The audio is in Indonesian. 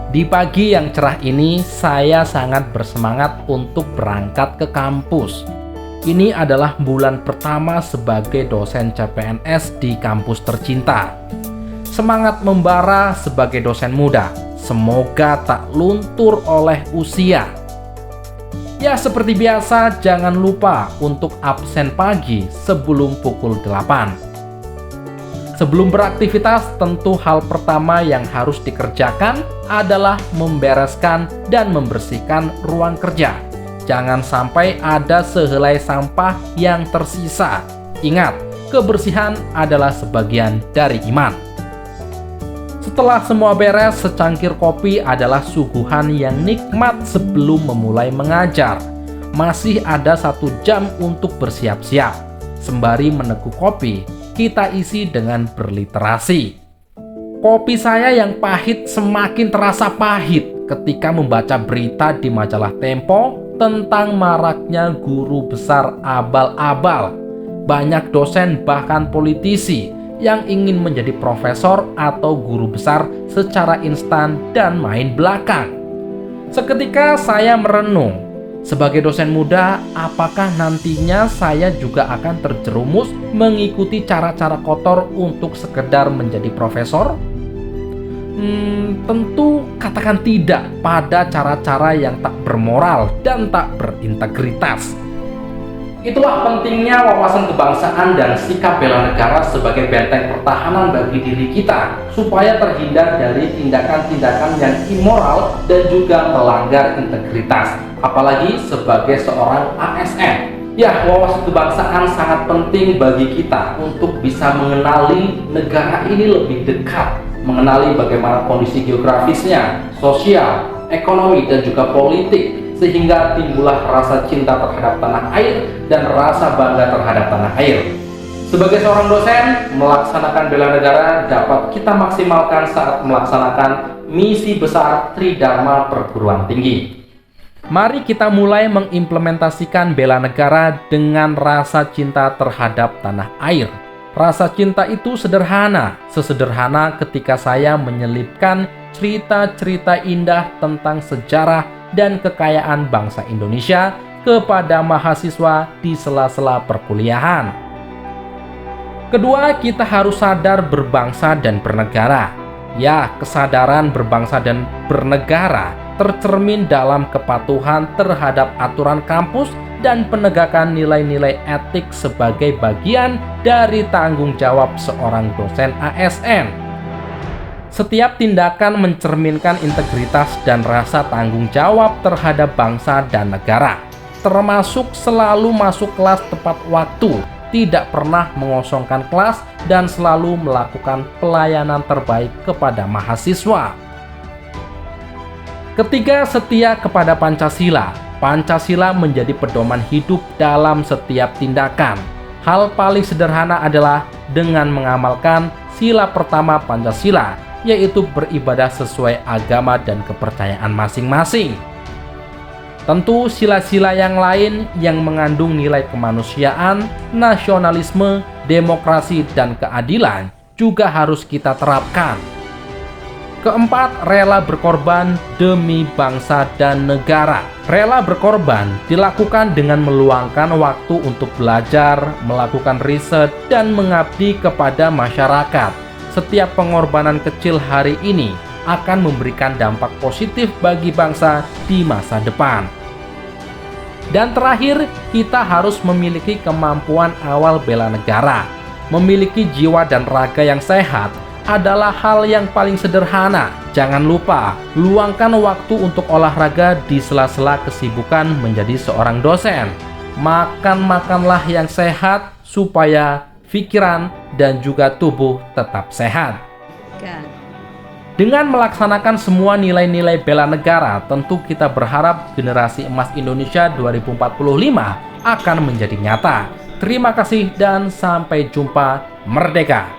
Di pagi yang cerah ini, saya sangat bersemangat untuk berangkat ke kampus. Ini adalah bulan pertama sebagai dosen CPNS di kampus tercinta. Semangat membara sebagai dosen muda, semoga tak luntur oleh usia. Ya, seperti biasa, jangan lupa untuk absen pagi sebelum pukul 8. Sebelum beraktivitas, tentu hal pertama yang harus dikerjakan adalah membereskan dan membersihkan ruang kerja. Jangan sampai ada sehelai sampah yang tersisa. Ingat, kebersihan adalah sebagian dari iman. Setelah semua beres, secangkir kopi adalah suguhan yang nikmat sebelum memulai mengajar. Masih ada 1 jam untuk bersiap-siap. Sembari meneguk kopi, kita isi dengan berliterasi. Kopi saya yang pahit semakin terasa pahit ketika membaca berita di majalah Tempo tentang maraknya guru besar abal-abal. Banyak dosen bahkan politisi yang ingin menjadi profesor atau guru besar secara instan dan main belakang. Seketika saya merenung, sebagai dosen muda, apakah nantinya saya juga akan terjerumus mengikuti cara-cara kotor untuk sekedar menjadi profesor? Tentu katakan tidak pada cara-cara yang tak bermoral dan tak berintegritas. Itulah pentingnya wawasan kebangsaan dan sikap bela negara sebagai benteng pertahanan bagi diri kita, supaya terhindar dari tindakan-tindakan yang immoral dan juga melanggar integritas, apalagi sebagai seorang ASN. Ya, wawasan kebangsaan sangat penting bagi kita untuk bisa mengenali negara ini lebih dekat, mengenali bagaimana kondisi geografisnya, sosial, ekonomi, dan juga politik, sehingga timbullah rasa cinta terhadap tanah air dan rasa bangga terhadap tanah air. Sebagai seorang dosen, melaksanakan bela negara dapat kita maksimalkan saat melaksanakan misi besar Tridharma Perguruan Tinggi. Mari kita mulai mengimplementasikan bela negara dengan rasa cinta terhadap tanah air. Rasa cinta itu sederhana, sesederhana ketika saya menyelipkan cerita-cerita indah tentang sejarah dan kekayaan bangsa Indonesia kepada mahasiswa di sela-sela perkuliahan. Kedua, kita harus sadar berbangsa dan bernegara. Ya, kesadaran berbangsa dan bernegara tercermin dalam kepatuhan terhadap aturan kampus dan penegakan nilai-nilai etik sebagai bagian dari tanggung jawab seorang dosen ASN. Setiap tindakan mencerminkan integritas dan rasa tanggung jawab terhadap bangsa dan negara, termasuk selalu masuk kelas tepat waktu, tidak pernah mengosongkan kelas, dan selalu melakukan pelayanan terbaik kepada mahasiswa. Ketiga, setia kepada Pancasila. Pancasila menjadi pedoman hidup dalam setiap tindakan. Hal paling sederhana adalah dengan mengamalkan sila pertama Pancasila, yaitu beribadah sesuai agama dan kepercayaan masing-masing. Tentu sila-sila yang lain yang mengandung nilai kemanusiaan, nasionalisme, demokrasi, dan keadilan juga harus kita terapkan. Keempat, rela berkorban demi bangsa dan negara. Rela berkorban dilakukan dengan meluangkan waktu untuk belajar, melakukan riset, dan mengabdi kepada masyarakat. Setiap pengorbanan kecil hari ini akan memberikan dampak positif bagi bangsa di masa depan. Dan terakhir, kita harus memiliki kemampuan awal bela negara. Memiliki jiwa dan raga yang sehat adalah hal yang paling sederhana. Jangan lupa, luangkan waktu untuk olahraga di sela-sela kesibukan menjadi seorang dosen. Makanlah yang sehat supaya pikiran dan juga tubuh tetap sehat. Dengan melaksanakan semua nilai-nilai bela negara, tentu kita berharap generasi emas Indonesia 2045 akan menjadi nyata. Terima kasih dan sampai jumpa. Merdeka!